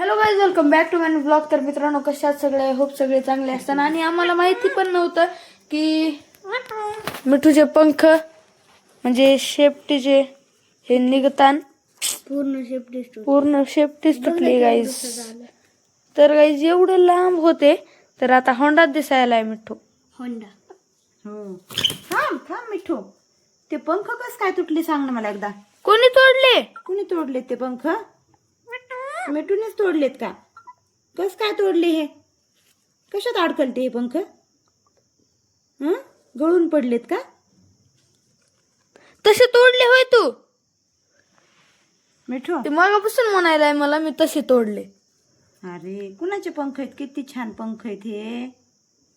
Hello guys, welcome back to my blog. तर मित्रांनो, कशात सगळे होप सगळे चांगले असताना आणि आम्हाला माहिती पण नव्हतं की मिठूचे पंख म्हणजे शेपटीचे हे निघतान पूर्ण शेपटीच तुटली गाईज. तर गाईज एवढं लांब होते तर आता होंडात दिसायला आहे मिठू. होंडा. हो, थांब थांब मिठू, ते पंख कस काय तुटले सांग ना मला एकदा. कोणी तोडले? कुणी तोडलेत ते पंख? मिठूनेच तोडलेत का? कस काय तोडले हे? कशात अडकलते हे पंख? गळून पडलेत का? तसे तोडले होय तू? मिठू, ते मागापासून म्हणायलाय मला मी तसे तोडले. अरे कुणाचे पंख आहेत? किती छान पंख आहेत हे.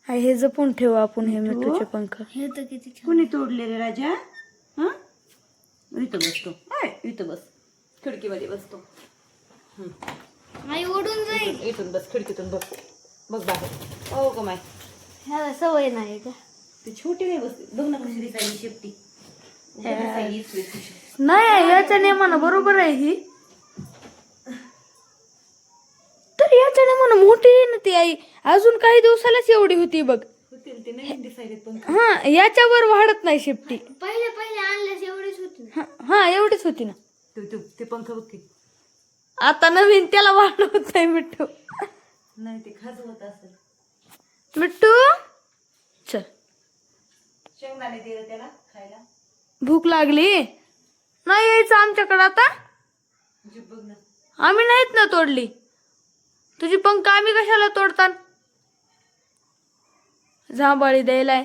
हे जपून ठेवू आपण हे मिठूचे पंख. हे तर किती छान. कुणी तोडले रे राजा? इथं बसतो. इथं बस, खिडकीमध्ये बसतो. आई ओढून जाईल. इथून बस, खिडकीतून बघ बघ बाहेर. हो का माय, ह्याला सवय नाही का? ते छोटी नाही बसते. बघ ना कशी दिसायली शेपटी. नाही, याच्या नियमानं बरोबर आहे ही. तर याच्या नियमानं मोठी आहे ना ती आई. अजून काही दिवसालाच एवढी होती बघ. हा, याच्यावर वाढत नाही शेपटी. पहिले आणल्यास एवढीच होती. हा एवढीच होती ना. ते पंख बघ की. आता नवीन त्याला वाढवत नाही मिठू. नाही ते खाजवत असेल. मिठू चल, शेंगदाणे दे त्याला खायला. भूक लागली. नाही यायचं आमच्याकडे आता. बघ ना, आम्ही नाहीत ना तोडली. तुझी पंख आम्ही कशाला तोडतात? जांभळी द्यायलाय.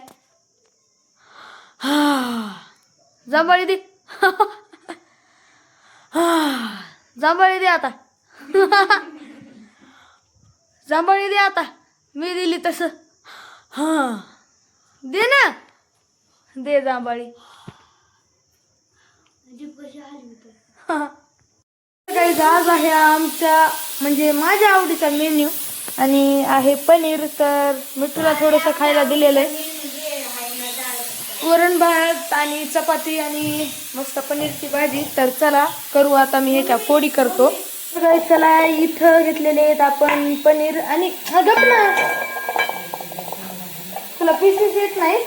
जांभळी दे. जांभळी दे आता. जांभळी दे आता. मी दिली तस. दे ना, दे जांभळी. आज आहे आमच्या म्हणजे माझ्या आवडीचा मेन्यू आणि आहे पनीर. तर मिठूला थोडंसं खायला दिलेलं आहे. वरण भात आणि चपाती आणि मस्त पनीरची भाजी. तर चला करू आता. मी ह्याच्या फोडी करतो. चला, इथं घेतलेले आहेत आपण पनीर आणि गप ना, तुला पीसेस येत नाही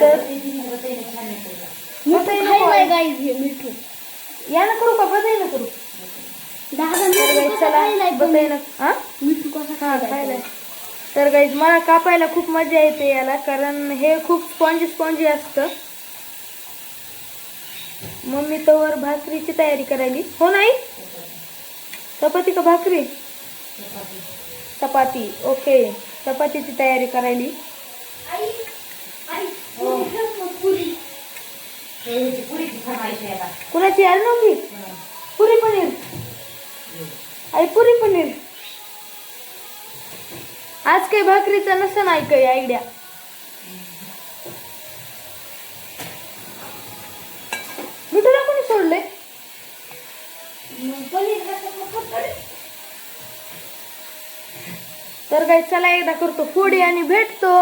तर मिठू या ना करू का? बदल ना करू. तर गाईज मला कापायला खूप मजा येते याला, कारण हे खूप स्पॉन्जी असतं. मम्मी तोवर भाकरीची तयारी करायली. हो नाही, चपाती का भाकरी? चपाती. ओके, चपातीची तयारी करायली. कुणाची आली नव्हती? पुरी पनीर. आई पुरी पनीर. आज काही भाकरीचं नसतं नाही काही आयडिया. मिठूला कोणी सोडले? तर काही चला एकदा करतो फोडी आणि भेटतो.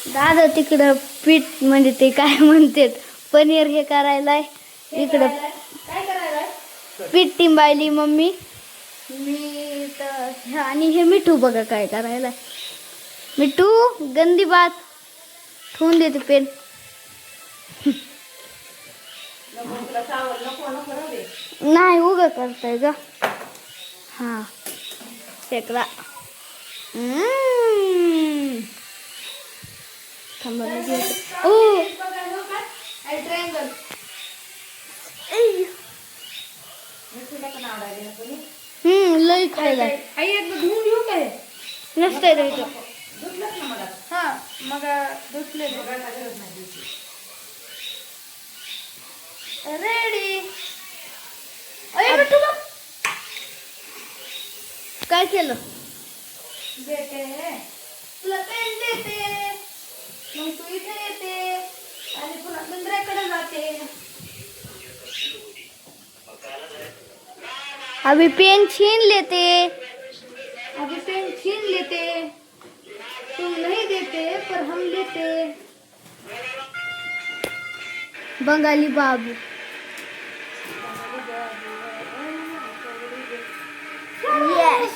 दादा तिकडं पीठ म्हणजे ते काय म्हणतात पनीर हे करायला. इकडं पीठ टिंबायली मम्मी. मी तर आणि हे मिठू बघा काय करायला. मिठू गंदी बात ठेवून देते पेन. नाही उगं करताय ग. हा फेकला. लई खायला. नसतंय. हा मग धुतले रेडी. काय केलं? देते तुला पेन देते, मग तू इथे येते आणि पुन्हा बंदराकडे जाते. अभी पेन छीन लेते. अभी पेन छीन लेते, तुम नहीं देते पर हम लेते. बंगाली बाबू. Yes.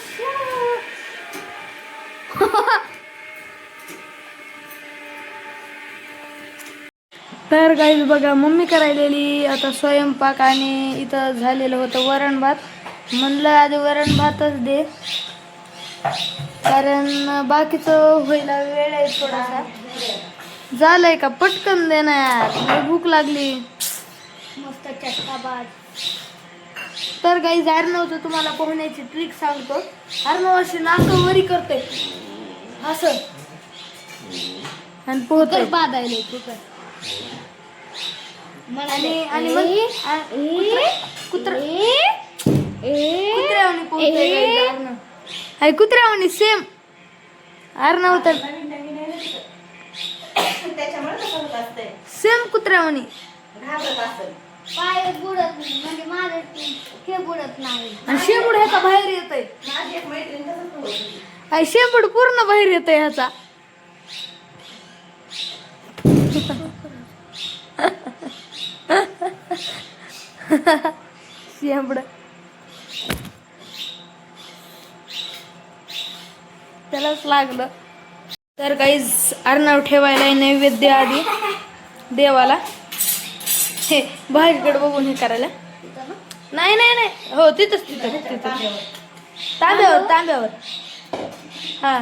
तर गाईज बघा, मम्मी करायलेली आता स्वयंपाक आणि इथं झालेलं होतं वरण भात. म्हणलं आधी वरण भातच दे, कारण बाकीचं व्हायला वेळ आहे थोडासा. झालंय का? पटकन दे ना यार, लय भूक लागली. मस्त चटकाबाज. तर गाईज अर्णवचं तुम्हाला पोहण्याची ट्रिक सांगतो. अर्णव अशी नाकं वरी करते असं आणि पोहतोय. बाधायले कुकर. आणि आणि मग कुत्र्यावानी पोहतोय गाईज अर्णव. हाय कुत्र्यावानी सेम अर्णव तर त्याच्यामुळे कसं होत असतंय, सेम कुत्र्यावानी. घाबरत असेल. पाय बुडत नाही, म्हणजे माझं हे बुडत नाही. आणि शेपूड ह्याचा बाहेर येतोय. माझी एक मैत्रीण तसंच होत होती. हाय शेपूड पूर्ण बाहेर येतोय ह्याचा. शेंबड त्यालाच लागलं. तर गाईज अर्णव ठेवायला नैवेद्य आधी देवाला. हे बाहेरकडे बघून हे करायला. नाही नाही नाही, हो तिथंच तिथं तांब्यावर तांब्यावर. हा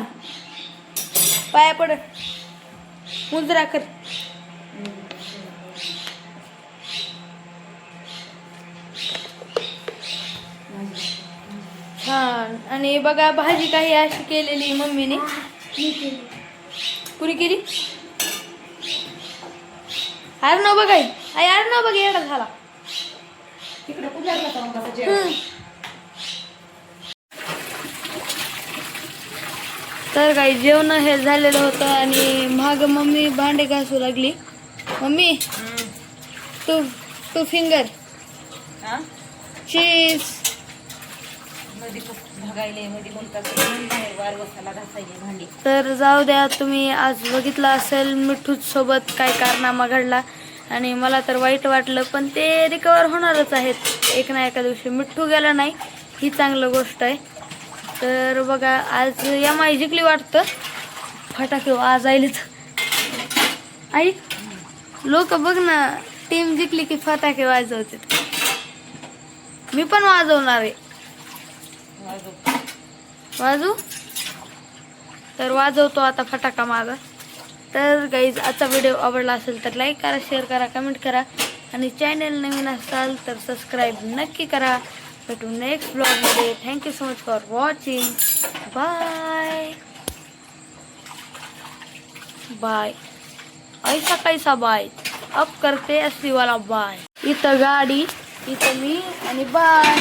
पाया पड, मुजरा कर. छान. आणि बघा भाजी काही अशी केलेली मम्मीने. कुणी केली? अर्णव बघाय. आई अर्णव बघ येडा झाला. तिकडे पुजारला जाऊन कसं जेवण. तर काही जेवण हे झालेलं होतं आणि माग मम्मी भांडे घासू लागली. मम्मी टू फिंगर हा? चीज. मध्ये भागायले मध्ये बोलतात वार वसाला घासायची भांडी. तर जाऊ द्या, तुम्ही आज बघितलं असेल मिठू सोबत काय कारनामा घडला आणि मला तर वाईट वाटलं, पण ते रिकवर होणारच आहेत एक ना एका दिवशी. मिठू गेला नाही ही चांगलं गोष्ट आहे. तर बघा आज एम-आय जिंकली वाटतं. फटाके वाजायलेच. आई लोक बघ ना, टीम जिंकली की फटाके वाजवते. मी पण वाजवणार आहे. वाजू तर वाजवतो आता फटाका मागा. तर गाईज आजचा व्हिडिओ आवडला असेल तर लाईक करा, शेअर करा, कमेंट करा आणि चॅनल नवीन असाल तर सबस्क्राईब नक्की करा. भेटू नेक्स्ट ब्लॉगमध्ये. Thank you so much for watching. Bye bye. ऐसा कैसा बाय, अब करते असली वाला बाय. इथं गाडी, इथं मी आणि बाय.